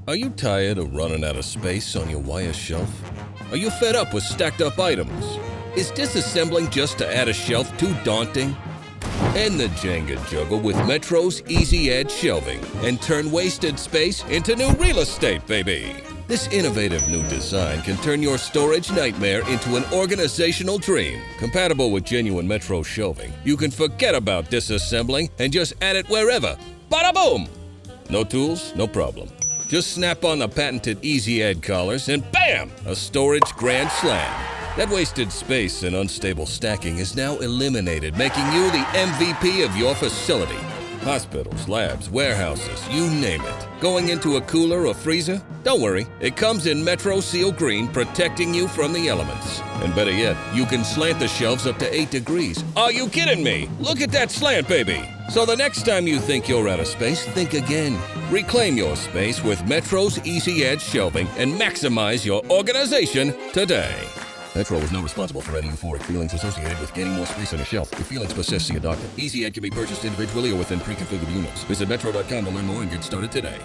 Are you tired of running out of space on your wire shelf? Are you fed up with stacked up items? Is disassembling just to add a shelf too daunting? End the Jenga juggle with Metro's Easy Add Shelving and turn wasted space into new real estate, baby! This innovative new design can turn your storage nightmare into an organizational dream. Compatible with genuine Metro shelving, you can forget about disassembling and just add it wherever. Bada boom! No tools, no problem. Just snap on the patented Easy Add collars and bam! A storage grand slam. That wasted space and unstable stacking is now eliminated, making you the MVP of your facility. Hospitals, labs, warehouses, you name it. Going into a cooler or freezer? Don't worry, it comes in Metro Seal Green, protecting you from the elements. And better yet, you can slant the shelves up to 8 degrees. Are you kidding me? Look at that slant, baby! So the next time you think you're out of space, think again. Reclaim your space with Metro's Easy Add Shelving and maximize your organization today. Metro is not responsible for any euphoric feelings associated with gaining more space on a shelf. If feelings persist, see a doctor. Easy Add can be purchased individually or within pre-configured units. Visit metro.com to learn more and get started today.